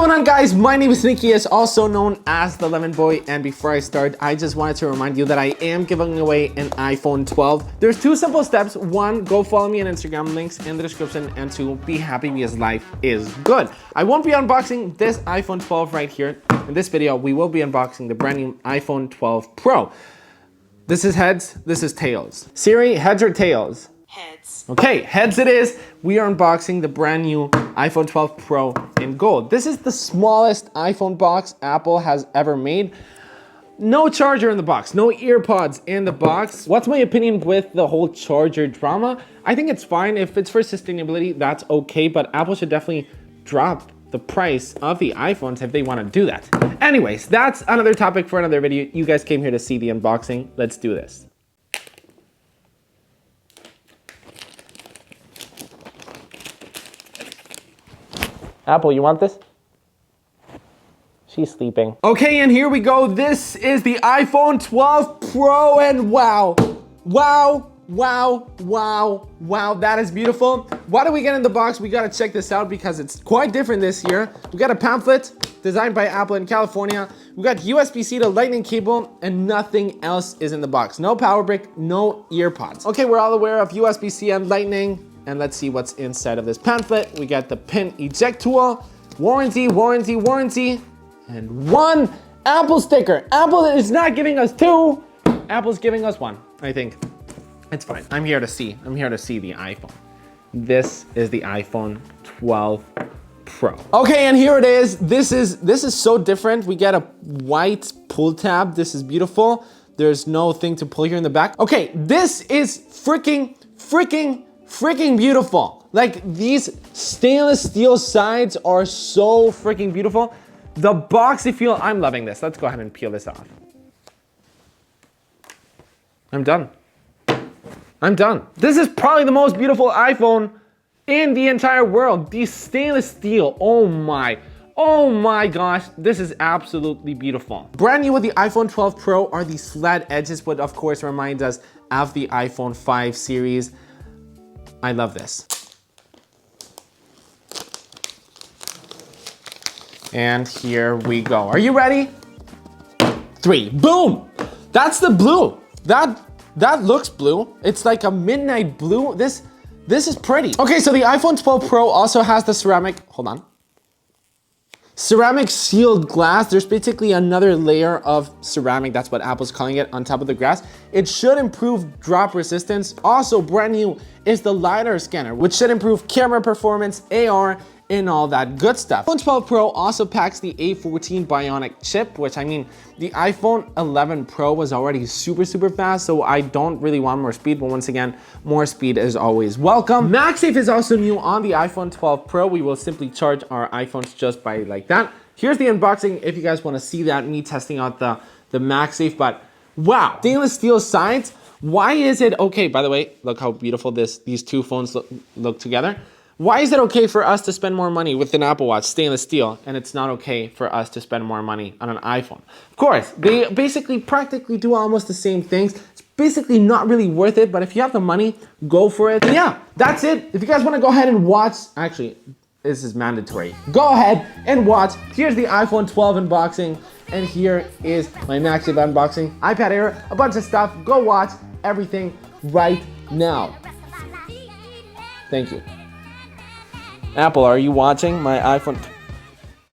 going on, guys? My name is Elías, also known as the Lemon Boy, and before I start, I just wanted to remind you that I am giving away an iPhone 12. There's two simple steps. One, go follow me on Instagram, links in the description, and two, be happy because life is good. I won't be unboxing this iPhone 12 right here. In this video, we will be unboxing the brand new iPhone 12 Pro. This is heads, this is tails. Siri, heads or tails? Heads. Okay, heads it is. We are unboxing the brand new iPhone 12 Pro in gold. This is the smallest iPhone box Apple has ever made. No charger in the box, no earpods in the box. What's my opinion with the whole charger drama? I think it's fine. If it's for sustainability, that's okay, but Apple should definitely drop the price of the iPhones if they want to do that. Anyways, that's another topic for another video. You guys came here to see the unboxing. Let's do this. Apple, you want this? She's sleeping. Okay, and here we go. This is the iPhone 12 Pro, and wow, that is beautiful. What do we get in the box? We gotta check this out because it's quite different this year. We got a pamphlet designed by Apple in California. We got USB-C to lightning cable, and nothing else is in the box. No power brick, no earpods. Okay, we're all aware of USB-C and lightning. And let's see what's inside of this pamphlet. We got the pin eject tool, warranty, and one Apple sticker. Apple is not giving us two. Apple's giving us one, I think. It's fine. I'm here to see the iPhone. This is the iPhone 12 Pro. Okay, and here it is. This is so different. We get a white pull tab. This is beautiful. There's no thing to pull here in the back. Okay, this is freaking beautiful. Like, these stainless steel sides are so freaking beautiful. The boxy feel, I'm loving this. Let's go ahead and peel this off. I'm done. This is probably the most beautiful iPhone in the entire world. These stainless steel, oh my gosh, this is absolutely beautiful. Brand new with the iPhone 12 Pro are these flat edges, which of course reminds us of the iPhone 5 series. I love this. And here we go. Are you ready? 3, boom! That's the blue. That looks blue. It's like a midnight blue. This is pretty. Okay, so the iPhone 12 Pro also has the ceramic sealed glass. There's basically another layer of ceramic, that's what Apple's calling it, on top of the glass. It should improve drop resistance. Also brand new is the LiDAR scanner, which should improve camera performance, AR, and all that good stuff. iPhone 12 Pro also packs the A14 Bionic Chip, which, I mean, the iPhone 11 Pro was already super fast, so I don't really want more speed, but once again, more speed is always welcome. MagSafe is also new on the iPhone 12 Pro. We will simply charge our iPhones just by like that. Here's the unboxing if you guys want to see that, me testing out the MagSafe, but wow, stainless steel sides. Why is it okay? By the way, look how beautiful these two phones look together. Why is it okay for us to spend more money with an Apple Watch, stainless steel, and it's not okay for us to spend more money on an iPhone? Of course, they basically practically do almost the same things. It's basically not really worth it, but if you have the money, go for it. And yeah, that's it. If you guys want to go ahead and watch, actually, this is mandatory. Go ahead and watch. Here's the iPhone 12 unboxing, and here is my MagSafe unboxing, iPad Air, a bunch of stuff. Go watch everything right now. Thank you. Apple, are you watching my iPhone?